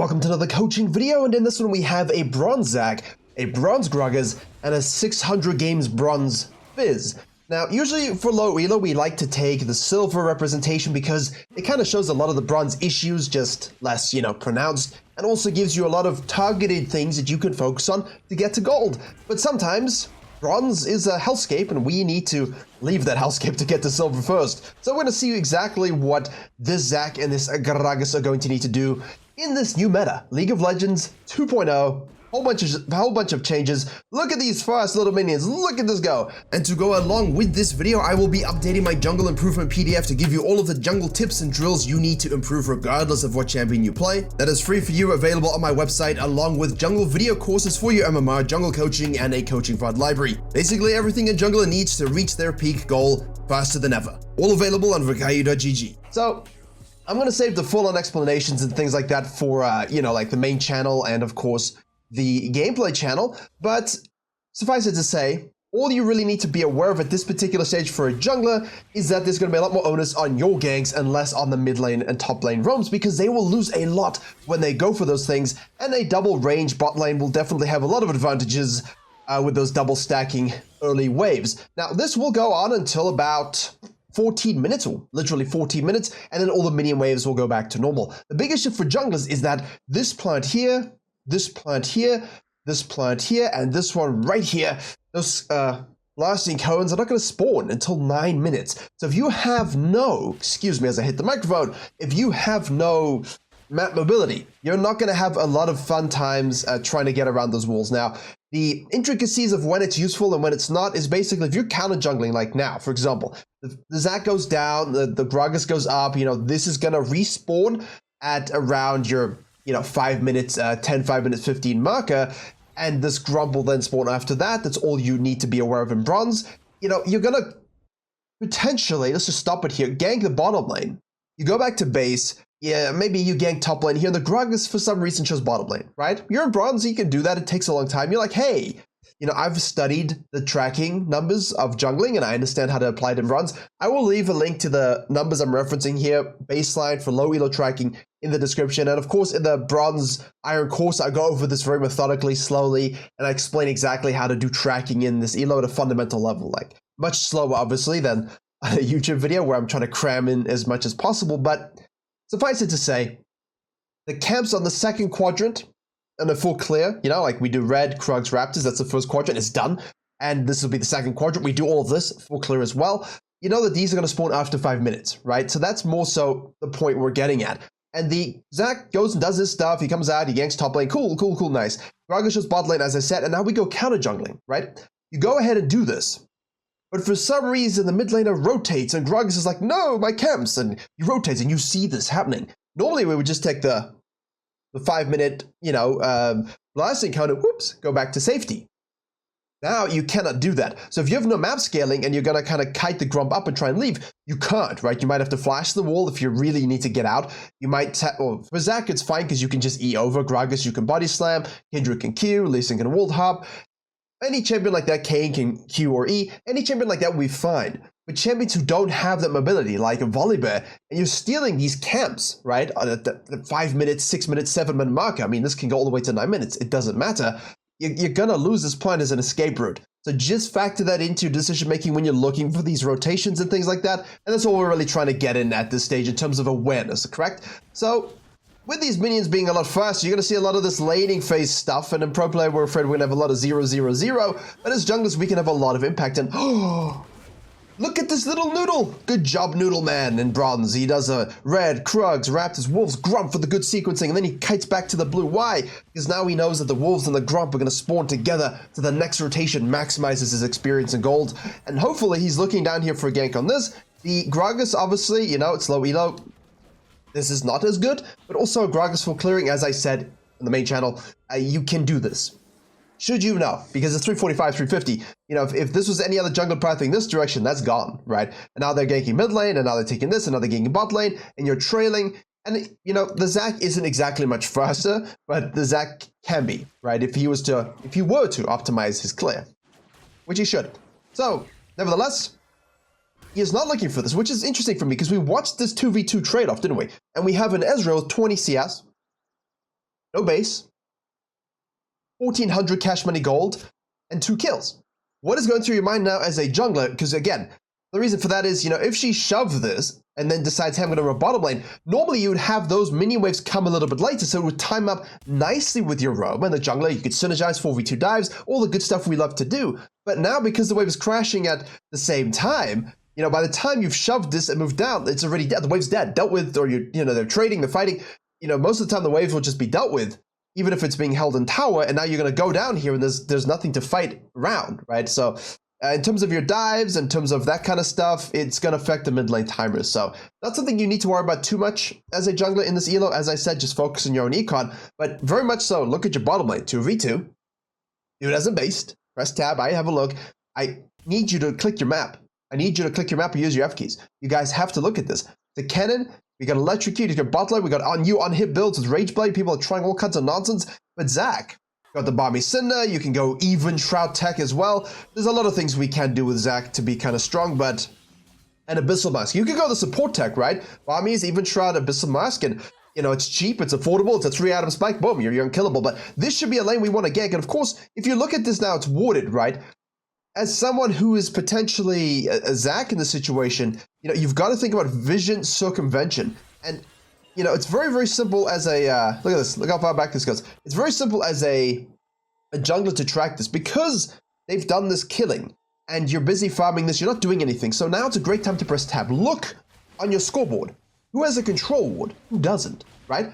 welcome to another coaching video, and in this one we have a Bronze Zag, a Bronze Gragas, and a 600 games Bronze Fizz. Now, usually for Low Elo, we like to take the silver representation because it kind of shows a lot of the bronze issues, just less, pronounced, and also gives you a lot of targeted things that you can focus on to get to gold. But sometimes, bronze is a hellscape, and we need to leave that hellscape to get to silver first. So we're going to see exactly what this Zag and this Gragas are going to need to do in this new meta, League of Legends 2.0. Whole bunch of changes. Look at these fast little minions. Look at this go. And to go along with this video, I will be updating my jungle improvement PDF to give you all of the jungle tips and drills you need to improve regardless of what champion you play. That is free for you, available on my website, along with jungle video courses for your MMR, jungle coaching, and a coaching VOD library. Basically everything a jungler needs to reach their peak goal faster than ever. All available on virkayu.gg. So I'm going to save the full-on explanations and things like that for, like the main channel and of course the gameplay channel, but suffice it to say, all you really need to be aware of at this particular stage for a jungler is that there's going to be a lot more onus on your ganks and less on the mid lane and top lane roams, because they will lose a lot when they go for those things, and a double range bot lane will definitely have a lot of advantages with those double stacking early waves. Now, this will go on until about 14 minutes, or literally 14 minutes, and then all the minion waves will go back to normal. The biggest shift for junglers is that this plant here, this plant here, this plant here, and this one right here, those blasting cones are not going to spawn until 9 minutes. So if you have no, excuse me as I hit the microphone, if you have no map mobility, you're not going to have a lot of fun times trying to get around those walls. Now, the intricacies of when it's useful and when it's not is basically if you're counter jungling like now, for example, the Zag goes down, the Gragas goes up, this is going to respawn at around your 5 minutes, 10, 5 minutes, 15 marker, and this Grump will then spawn after that. That's all you need to be aware of in bronze. You're gonna potentially, let's just stop it here, gank the bottom lane. You go back to base, maybe you gank top lane here, and the Gragas for some reason chose bottom lane, right? You're in bronze, you can do that, it takes a long time. You're like, hey, I've studied the tracking numbers of jungling and I understand how to apply it in bronze. I will leave a link to the numbers I'm referencing here, baseline for low elo tracking, in the description. And of course, in the bronze iron course, I go over this very methodically, slowly, and I explain exactly how to do tracking in this elo at a fundamental level, like much slower, obviously, than a YouTube video where I'm trying to cram in as much as possible. But suffice it to say, the camps on the second quadrant and a full clear, like we do red, Krugs, Raptors, that's the first quadrant, it's done. And this will be the second quadrant. We do all of this, full clear as well. You know that these are going to spawn after 5 minutes, right? So that's more so the point we're getting at. And the Zag goes and does his stuff, he comes out, he ganks top lane, cool, nice. Gragas shows bot lane, as I said, and now we go counter jungling, right? You go ahead and do this. But for some reason, the mid laner rotates, and Gragas is like, no, my camps, and he rotates, and you see this happening. Normally, we would just take the 5 minute, blasting counter, whoops, go back to safety. Now you cannot do that. So if you have no map scaling and you're gonna kind of kite the Grump up and try and leave, you can't, right? You might have to flash the wall if you really need to get out. You might, for Zag, it's fine because you can just E over. Gragas, you can body slam. Kindred can Q, Lee Sin can wall hop. Any champion like that, Kane can Q or E. Any champion like that will be fine. But champions who don't have that mobility, like a Volibear, and you're stealing these camps, right? At the 5 minutes, 6 minutes, 7 minute marker. I mean, this can go all the way to 9 minutes. It doesn't matter. You're gonna lose this point as an escape route. So just factor that into your decision making when you're looking for these rotations and things like that. And that's all we're really trying to get in at this stage in terms of awareness, correct? So with these minions being a lot faster, you're gonna see a lot of this laning phase stuff. And in pro play, we're afraid we're gonna have a lot of 0-0-0. But as junglers, we can have a lot of impact. And look at this little noodle. Good job, Noodle Man in bronze. He does a red, Krugs, Raptors, Wolves, Grump for the good sequencing, and then he kites back to the blue. Why? Because now he knows that the Wolves and the Grump are going to spawn together, so the next rotation maximizes his experience in gold. And hopefully he's looking down here for a gank on this. The Gragas, obviously, it's low elo. This is not as good, but also Gragas for clearing, as I said on the main channel, you can do this. Should you know? Because it's 345, 350. If this was any other jungler pathing this direction, that's gone, right? And now they're ganking mid lane, and now they're taking this, and now they're ganking bot lane, and you're trailing. And, the Zag isn't exactly much faster, but the Zag can be, right? If he were to optimize his clear, which he should. So, nevertheless, he is not looking for this, which is interesting for me, because we watched this 2v2 trade-off, didn't we? And we have an Ezreal with 20 CS, no base, 1,400 cash money gold, and 2 kills. What is going through your mind now as a jungler? Because again, the reason for that is, if she shoved this and then decides, hey, I'm going to run bottom lane, normally you would have those minion waves come a little bit later, so it would time up nicely with your roam and the jungler. You could synergize 4v2 dives, all the good stuff we love to do. But now, because the wave is crashing at the same time, by the time you've shoved this and moved down, it's already dead. The wave's dead, dealt with, or they're trading, they're fighting. Most of the time the waves will just be dealt with, even if it's being held in tower, and now you're going to go down here and there's nothing to fight around, right? So in terms of your dives, in terms of that kind of stuff, it's going to affect the mid lane timers. So not something you need to worry about too much as a jungler in this elo. As I said, just focus on your own econ, but very much so, look at your bottom lane, 2v2, do it as a based, press tab, I have a look. I need you to click your map. I need you to click your map and use your F keys. You guys have to look at this. The cannon, we got electrocute, you got bot lane, we got new on-hit builds with Rage Blade, people are trying all kinds of nonsense, but Zac, got the Balmy Cinder, you can go even Shroud Tech as well. There's a lot of things we can do with Zac to be kind of strong, but an Abyssal Mask. You can go the support tech, right? Balmy's even Shroud, Abyssal Mask, and it's cheap, it's affordable, it's a 3-item spike, boom, you're unkillable. But this should be a lane we want to gank, and of course, if you look at this now, it's warded, right? As someone who is potentially a Zac in the situation, you've got to think about vision circumvention. And it's very, very simple as a, look at this, look how far back this goes. It's very simple as a jungler to track this because they've done this killing and you're busy farming this, you're not doing anything. So now it's a great time to press tab. Look on your scoreboard. Who has a control ward? Who doesn't, right?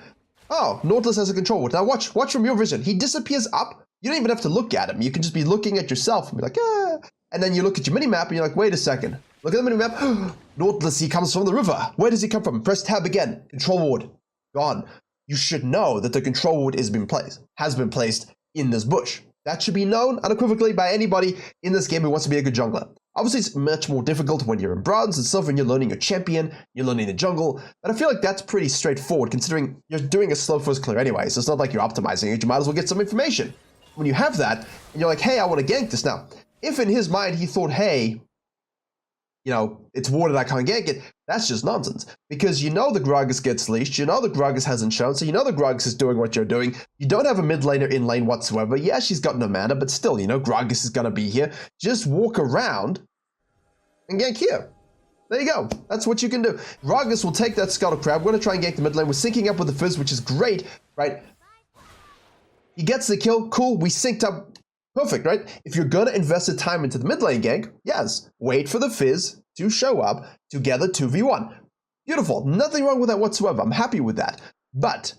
Oh, Nautilus has a control ward. Now watch from your vision. He disappears up. You don't even have to look at him. You can just be looking at yourself and be like, ah. And then you look at your minimap and you're like, wait a second. Look at the minimap. Nautilus, he comes from the river. Where does he come from? Press tab again. Control ward. Gone. You should know that the control ward has been placed in this bush. That should be known unequivocally by anybody in this game who wants to be a good jungler. Obviously, it's much more difficult when you're in bronze and silver and you're learning your champion, you're learning the jungle, but I feel like that's pretty straightforward considering you're doing a slow first clear anyway, so it's not like you're optimizing it. You might as well get some information. When you have that, and you're like, hey, I want to gank this now. If in his mind he thought, hey, it's warded, I can't gank it, that's just nonsense. Because the Gragas gets leashed, the Gragas hasn't shown, so the Gragas is doing what you're doing. You don't have a mid laner in lane whatsoever. Yeah, she's got no mana, but still, Gragas is going to be here. Just walk around and gank here. There you go. That's what you can do. Gragas will take that Scuttle Crab. We're going to try and gank the mid lane. We're syncing up with the Fizz, which is great, right? He gets the kill. Cool. We synced up. Perfect, right? If you're going to invest the time into the mid lane gank, yes, wait for the Fizz to show up together 2v1. Beautiful. Nothing wrong with that whatsoever. I'm happy with that. But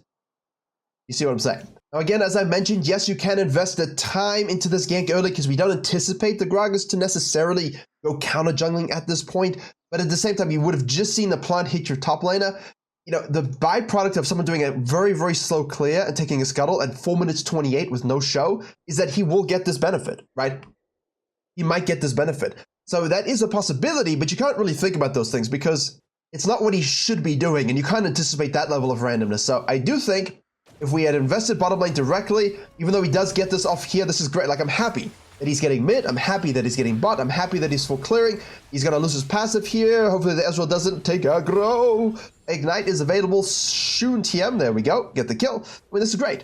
you see what I'm saying? Now, again, as I mentioned, yes, you can invest the time into this gank early because we don't anticipate the Gragas to necessarily go counter jungling at this point. But at the same time, you would have just seen the plant hit your top laner. The byproduct of someone doing a very, very slow clear and taking a scuttle at 4 minutes 28 with no show is that he will get this benefit, right? He might get this benefit. So that is a possibility, but you can't really think about those things because it's not what he should be doing, and you can't anticipate that level of randomness. So I do think if we had invested bottom lane directly, even though he does get this off here, this is great. Like, I'm happy that he's getting mid. I'm happy that he's getting bot. I'm happy that he's full clearing. He's going to lose his passive here. Hopefully the Ezreal doesn't take aggro. Ignite is available. Soon TM. There we go. Get the kill. I mean, this is great.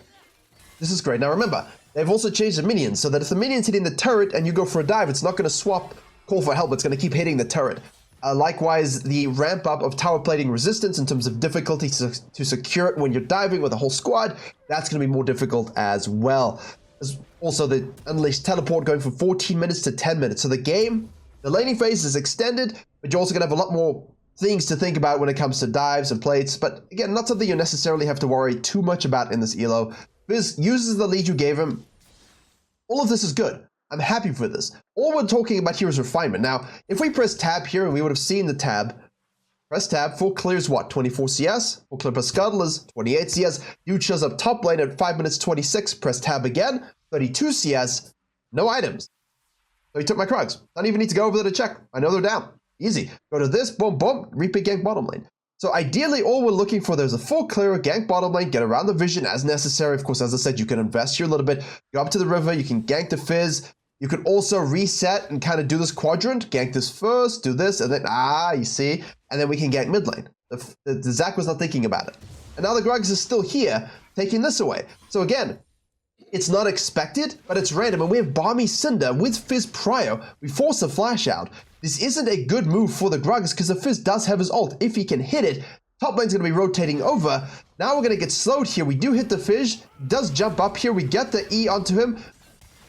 This is great. Now remember, they've also changed the minions so that if the minion's hitting the turret and you go for a dive, it's not going to swap call for help. It's going to keep hitting the turret. Likewise, the ramp up of tower plating resistance in terms of difficulty to secure it when you're diving with a whole squad, that's going to be more difficult as well. There's also the Unleashed Teleport going from 14 minutes to 10 minutes. So the laning phase is extended, but you're also going to have a lot more things to think about when it comes to dives and plates. But again, not something you necessarily have to worry too much about in this elo. Fizz uses the lead you gave him. All of this is good. I'm happy for this. All we're talking about here is refinement. Now, if we press tab here, and we would have seen the tab, press tab, full clear is what? 24 CS? Full clear per scuttle is 28 CS. Dude shows up top lane at 5 minutes 26. Press tab again, 32 CS. No items. So he took my Krugs. Don't even need to go over there to check. I know they're down. Easy. Go to this, boom, boom, repeat gank bottom lane. So ideally, all we're looking for, there's a full clear, gank bottom lane, get around the vision as necessary. Of course, as I said, you can invest here a little bit, go up to the river, you can gank the Fizz. You could also reset and kind of do this quadrant, gank this first, do this, and then, you see, and then we can gank mid lane. The Zac was not thinking about it. And now the Gragas is still here, taking this away. So again, it's not expected, but it's random, and we have Balmy Cinder with Fizz Prio. We force a flash out. This isn't a good move for the Gragas because the Fizz does have his ult. If he can hit it, top lane's going to be rotating over. Now we're going to get slowed here. We do hit the Fizz, does jump up here. We get the E onto him.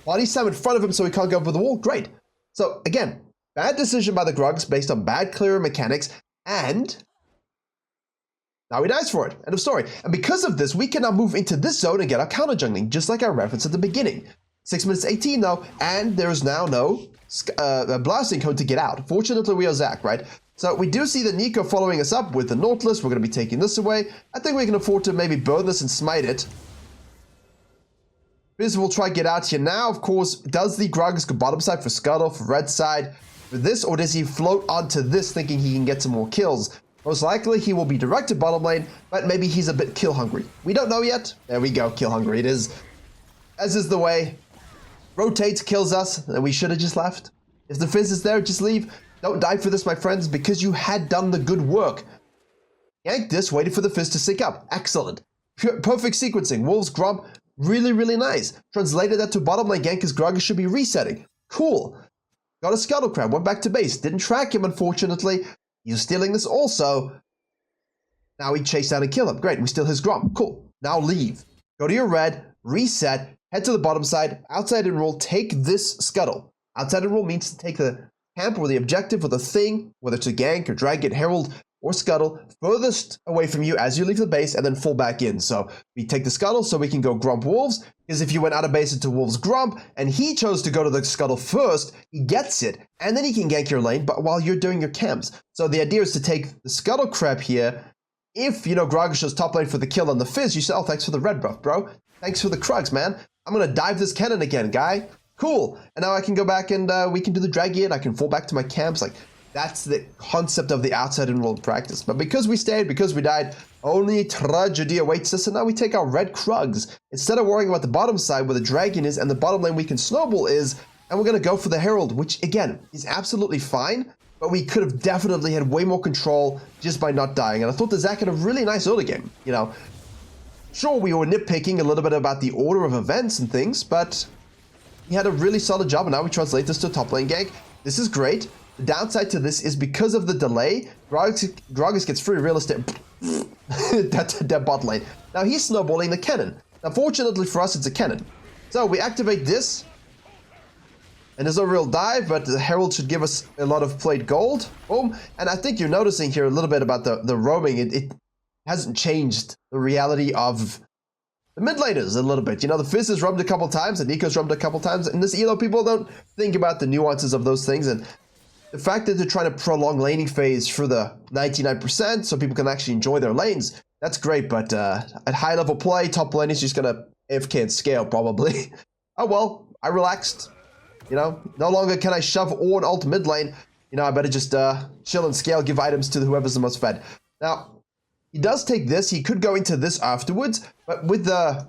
Body slam in front of him so he can't go over the wall. Great. So again, bad decision by the Gragas based on bad clearer mechanics, and now he dies for it. End of story. And because of this, we can now move into this zone and get our counter jungling, just like I referenced at the beginning. 6 minutes 18 though, and there is now no blasting cone to get out. Fortunately, we are Zac, right? So we do see the Nico following us up with the Nautilus. We're going to be taking this away. I think we can afford to maybe burn this and smite it. Fizz will try to get out here now. Of course, does the Gragas go bottom side for Scuttle, for red side, for this, or does he float onto this thinking he can get some more kills? Most likely he will be directed bottom lane, but maybe he's a bit kill hungry. We don't know yet. There we go, kill hungry it is. As is the way. Rotates, kills us, and we should have just left. If the Fizz is there, just leave. Don't die for this, my friends, because you had done the good work. Gank this, waited for the Fizz to sync up. Excellent. Perfect sequencing. Wolves Grump, really, really nice. Translated that to bottom lane gank because Gragas should be resetting. Cool. Got a Scuttle Crab, went back to base. Didn't track him, unfortunately. He's stealing this also. Now we chase down and kill him. Great, we steal his Grump. Cool. Now leave. Go to your red, reset, head to the bottom side, outside and roll, take this Scuttle. Outside and roll means to take the camp or the objective or the thing, whether it's a gank or dragon, herald, or Scuttle, furthest away from you as you leave the base and then fall back in. So we take the Scuttle so we can go Grump Wolves, because if you went out of base into Wolves Grump and he chose to go to the Scuttle first, he gets it, and then he can gank your lane, but while you're doing your camps. So the idea is to take the Scuttle Crab here. If, you know, Gragas shows top lane for the kill on the Fizz, you say, oh, thanks for the red buff, bro. Thanks for the Krugs, man. I'm going to dive this cannon again, guy. Cool. And now I can go back and we can do the Dragian. I can fall back to my camps. Like, that's the concept of the outside and roll practice. But because we stayed, because we died, only tragedy awaits us. And now we take our red Krugs. Instead of worrying about the bottom side where the Dragon is and the bottom lane we can snowball is, and we're going to go for the Herald, which, again, is absolutely fine. But we could have definitely had way more control just by not dying. And I thought the Zac had a really nice early game, you know. Sure, we were nitpicking a little bit about the order of events and things, but he had a really solid job, and now we translate this to a top lane gank. This is great. The downside to this is because of the delay, Gragas gets free real estate. That's dead bot lane. Now he's snowballing the cannon. Now fortunately for us, it's a cannon. So we activate this, and there's no real dive, but the Herald should give us a lot of played gold. Boom. And I think you're noticing here a little bit about the roaming. It hasn't changed the reality of the mid laners a little bit. You know, the Fizz has roamed a couple times, and Nico's roamed a couple times, and this Elo people don't think about the nuances of those things. And the fact that they're trying to prolong laning phase for the 99% so people can actually enjoy their lanes, that's great. But at high level play, top lane is just going to AFK and scale probably. Oh well, I relaxed. You know, no longer can I shove or an ult mid lane. You know, I better just chill and scale, give items to whoever's the most fed. Now, he does take this. He could go into this afterwards, but with the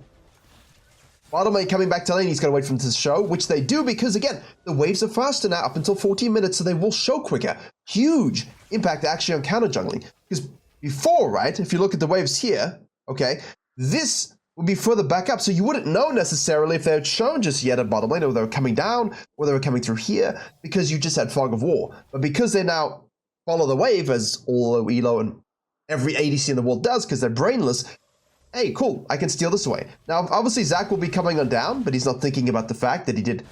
bottom lane coming back to lane, he's going to wait for them to show, which they do because, again, the waves are faster now up until 14 minutes, so they will show quicker. Huge impact actually on counter jungling. Because before, right, if you look at the waves here, okay, this would be further back up, so you wouldn't know necessarily if they had shown just yet at bottom lane, or they were coming down, or they were coming through here, because you just had Fog of War. But because they now follow the wave, as all Low Elo and every ADC in the world does, because they're brainless, hey, cool, I can steal this away. Now, obviously, Zac will be coming on down, but he's not thinking about the fact that he did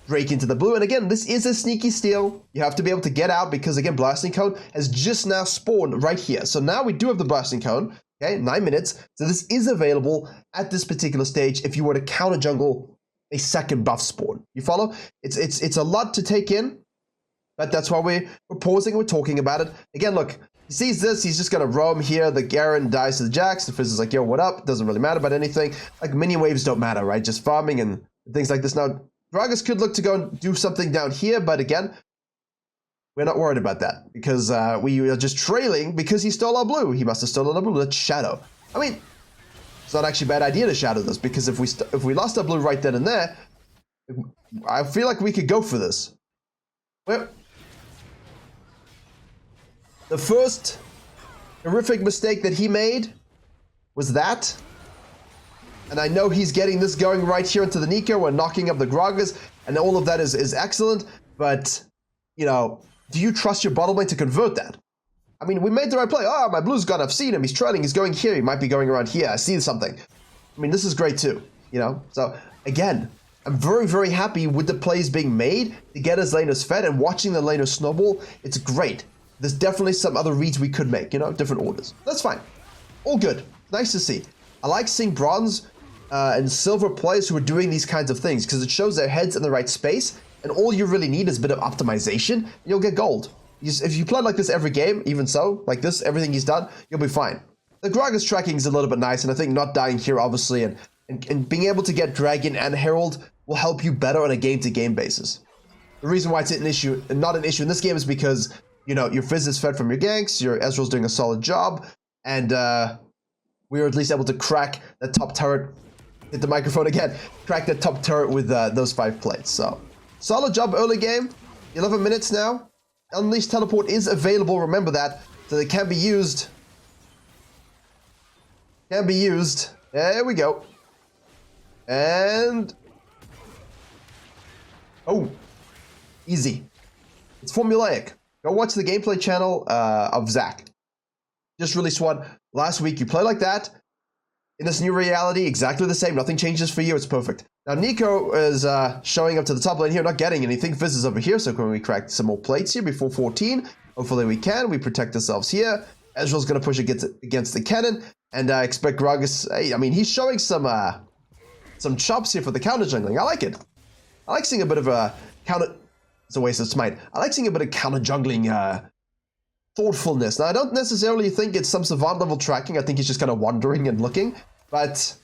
Drake into the blue. And again, this is a sneaky steal. You have to be able to get out because, again, Blasting Cone has just now spawned right here. So now we do have the Blasting Cone, okay, 9 minutes. So this is available at this particular stage if you were to counter jungle a second buff spawn. You follow? It's a lot to take in, but that's why we're pausing, we're talking about it. Again, look, he sees this, he's just going to roam here. The Garen dies to the Jax. The Fizz is like, yo, what up? Doesn't really matter about anything. Like, mini waves don't matter, right? Just farming and things like this. Now, Gragas could look to go and do something down here, but again, we're not worried about that because we are just trailing because he stole our blue. He must have stolen our blue. Let's shadow. I mean, it's not actually a bad idea to shadow this because if we lost our blue right then and there, I feel like we could go for this. Well, the first horrific mistake that he made was that. And I know he's getting this going right here into the Nico and knocking up the Gragas, and all of that is excellent, but, you know, do you trust your bottom lane to convert that? I mean, we made the right play. Oh, my blue's gone. I've seen him. He's trailing. He's going here. He might be going around here. I see something. I mean, this is great too, you know? So, again, I'm very, very happy with the plays being made to get his laners fed and watching the laners snowball. It's great. There's definitely some other reads we could make, you know, different orders. That's fine. All good. Nice to see. I like seeing bronze and silver players who are doing these kinds of things because it shows their heads in the right space, and all you really need is a bit of optimization, and you'll get gold. If you play like this every game, even so, like this, everything he's done, you'll be fine. The Gragas tracking is a little bit nice, and I think not dying here, obviously, and being able to get Dragon and Herald will help you better on a game-to-game basis. The reason why it's an issue, not an issue in this game, is because, you know, your Fizz is fed from your ganks, your Ezreal's doing a solid job, and we were at least able to crack the top turret. Hit the microphone again. Crack the top turret with those 5 plates. So, solid job early game. 11 minutes now. Unleashed teleport is available. Remember that. So they can be used. Can be used. There we go. And oh, easy. It's formulaic. Go watch the gameplay channel of Zach. Just released one last week. You play like that. In this new reality, exactly the same. Nothing changes for you. It's perfect. Now, Nico is showing up to the top lane here, not getting anything. Fizz is over here, so can we crack some more plates here before 14? Hopefully we can. We protect ourselves here. Ezreal's going to push against the cannon, and I expect Gragas... I mean, he's showing some chops here for the counter jungling. I like it. I like seeing a bit of a counter... It's a waste of smite. I like seeing a bit of counter jungling thoughtfulness. Now, I don't necessarily think it's some savant level tracking. I think he's just kind of wandering and looking. But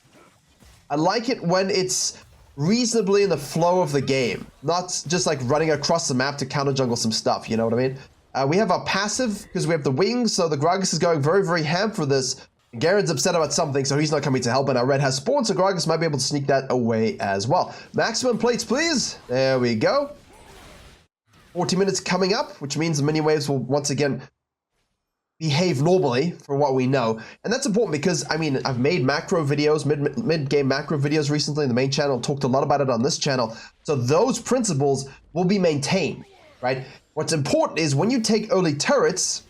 I like it when it's reasonably in the flow of the game, not just like running across the map to counter jungle some stuff, you know what I mean? We have our passive because we have the wings, so the Gragas is going very, very ham for this. Garen's upset about something, so he's not coming to help, and our red has spawn, so Gragas might be able to sneak that away as well. Maximum plates, please. There we go. 40 minutes coming up, which means the mini waves will once again behave normally for what we know. And that's important because, I mean, I've made macro videos, mid-game macro videos recently in the main channel, talked a lot about it on this channel. So those principles will be maintained, right? What's important is when you take early turrets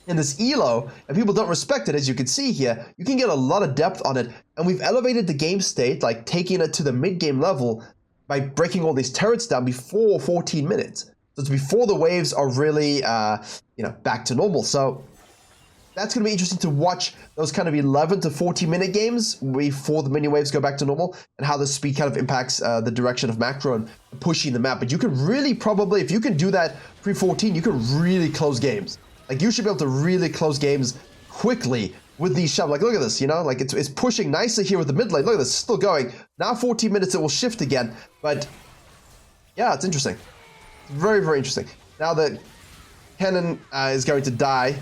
in this elo, and people don't respect it, as you can see here, you can get a lot of depth on it. And we've elevated the game state, like taking it to the mid-game level by breaking all these turrets down before 14 minutes. So it's before the waves are really, you know, back to normal. So that's going to be interesting to watch those kind of 11 to 40 minute games before the mini waves go back to normal, and how the speed kind of impacts the direction of macro and pushing the map. But you can really probably, if you can do that pre-14, you can really close games. Like, you should be able to really close games quickly with these shots. Like, look at this, you know, like it's pushing nicely here with the mid lane. Look at this, still going. Now 14 minutes, it will shift again. But yeah, it's interesting. Very, very interesting. Now the cannon is going to die.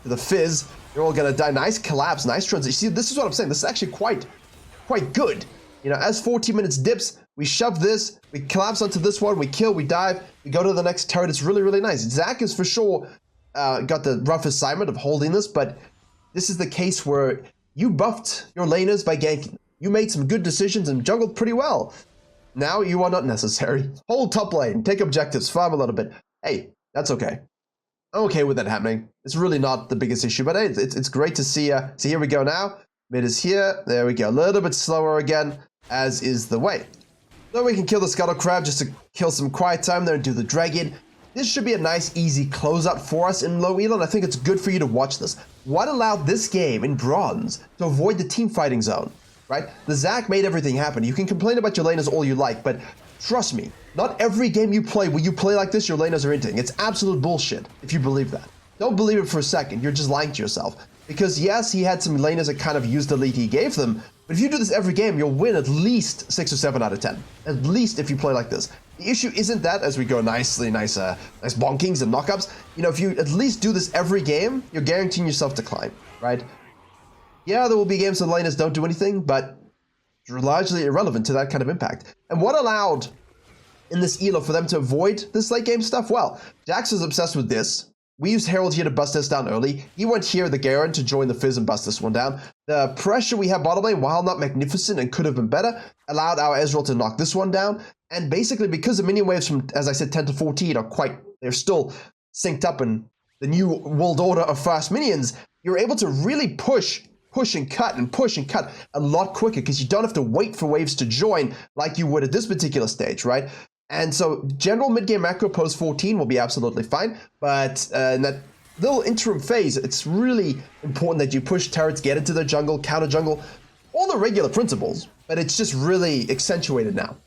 The Fizz, they're all gonna die. Nice collapse, nice transition. See, this is what I'm saying. This is actually quite good. You know, as 14 minutes dips, we shove this, we collapse onto this one, we kill, we dive, we go to the next turret. It's really, really nice. Zach is for sure got the rough assignment of holding this, but this is the case where you buffed your laners by ganking. You made some good decisions and jungled pretty well. Now you are not necessary. Hold top lane, take objectives, farm a little bit. Hey, that's okay. I'm okay with that happening. It's really not the biggest issue, but hey, it's great to see. See, here we go now. Mid is here. There we go. A little bit slower again, as is the way. So we can kill the Scuttle Crab just to kill some quiet time there and do the Dragon. This should be a nice, easy closeout for us in Low Elo, and I think it's good for you to watch this. What allowed this game in Bronze to avoid the team fighting zone, right? The Zach made everything happen. You can complain about your laners all you like, but trust me, not every game you play will you play like this, your laners are inting. It's absolute bullshit if you believe that. Don't believe it for a second. You're just lying to yourself. Because yes, he had some laners that kind of used the lead he gave them, but if you do this every game, you'll win at least 6 or 7 out of 10. At least if you play like this. The issue isn't that, as we go nice bonkings and knockups, you know, if you at least do this every game, you're guaranteeing yourself to climb, right? Yeah, there will be games that laners don't do anything, but it's largely irrelevant to that kind of impact. And what allowed in this elo for them to avoid this late game stuff? Well, Jax is obsessed with this. We used Herald here to bust this down early. He went here, the Garen, to join the Fizz and bust this one down. The pressure we have bottom lane, while not magnificent and could have been better, allowed our Ezreal to knock this one down. And basically, because the minion waves from, as I said, 10 to 14 are they're still synced up in the new world order of fast minions, you're able to really push and cut a lot quicker because you don't have to wait for waves to join like you would at this particular stage, right? And so general mid-game macro post 14 will be absolutely fine, but in that little interim phase, it's really important that you push turrets, get into the jungle, counter jungle, all the regular principles, but it's just really accentuated now,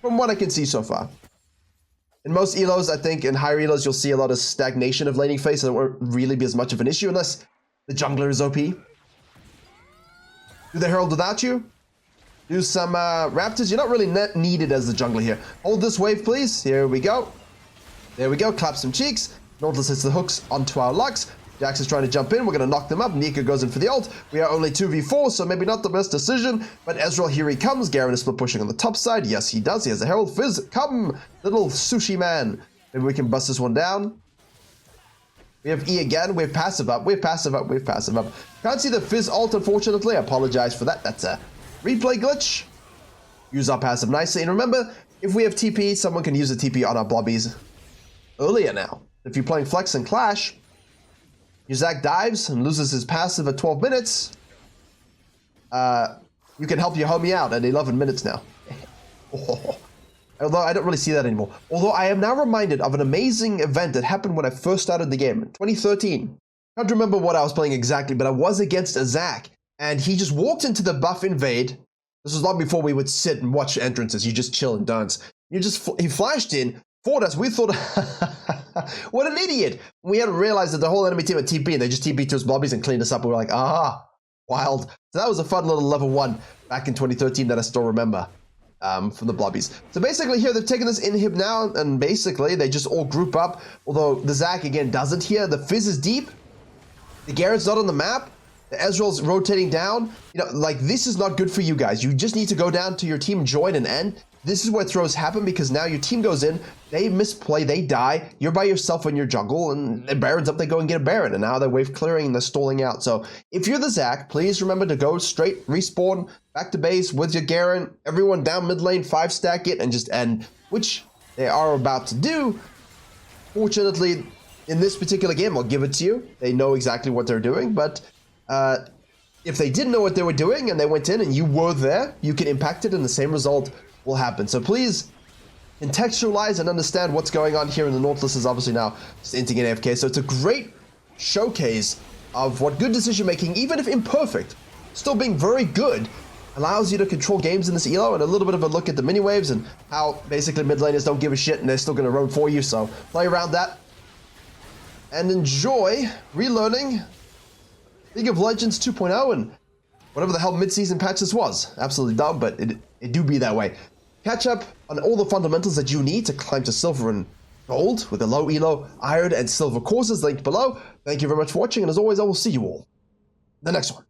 from what I can see so far. In most elos, I think, in higher elos, you'll see a lot of stagnation of laning phase, so it won't really be as much of an issue unless the jungler is OP. Do the Herald without you? Do some Raptors. You're not really needed as the jungler here. Hold this wave, please. Here we go. There we go. Clap some cheeks. Nautilus hits the hooks onto our Lux. Jax is trying to jump in. We're going to knock them up. Nika goes in for the ult. We are only 2v4, so maybe not the best decision. But Ezreal, here he comes. Garen is split pushing on the top side. Yes, he does. He has a Herald. Fizz, come, little sushi man. Maybe we can bust this one down. We have E again. We have passive up. We have passive up. We have passive up. Can't see the Fizz ult, unfortunately. I apologize for that. That's a replay glitch. Use our passive nicely. And remember, if we have TP, someone can use the TP on our blobbies earlier now. If you're playing Flex and Clash, your Zac dives and loses his passive at 12 minutes. You can help your homie out at 11 minutes now. Although I don't really see that anymore. Although I am now reminded of an amazing event that happened when I first started the game in 2013. Can't remember what I was playing exactly, but I was against a Zac, and he just walked into the buff invade. This was long before we would sit and watch entrances. You just chill and dance. He flashed in, fought us. We thought, what an idiot. We hadn't realized that the whole enemy team had TP, and they just TP'd to his lobbies and cleaned us up. We were like, wild. So that was a fun little level 1 back in 2013 that I still remember from the blobbies. So basically here, they've taken this inhib now, and basically they just all group up. Although the Zac, again, doesn't here. The Fizz is deep. The Garrett's not on the map. The Ezreal's rotating down. You know, like, this is not good for you guys. You just need to go down to your team, join, and end. This is where throws happen, because now your team goes in, they misplay, they die, you're by yourself in your jungle, and the Baron's up, they go and get a Baron, and now they're wave clearing and they're stalling out. So if you're the Zac, please remember to go straight, respawn, back to base with your Garen, everyone down mid lane, 5-stack it, and just end, which they are about to do. Fortunately, in this particular game, I'll give it to you. They know exactly what they're doing, but if they didn't know what they were doing and they went in and you were there, you can impact it and the same result will happen. So please contextualize and understand what's going on here. And the Nautilus is obviously now just inting in AFK. So it's a great showcase of what good decision making, even if imperfect, still being very good, allows you to control games in this elo, and a little bit of a look at the mini waves and how basically mid laners don't give a shit and they're still going to roam for you. So play around that and enjoy relearning League of Legends 2.0 and whatever the hell mid-season patch this was. Absolutely dumb, but it do be that way. Catch up on all the fundamentals that you need to climb to silver and gold with the low elo, iron, and silver courses linked below. Thank you very much for watching, and as always, I will see you all in the next one.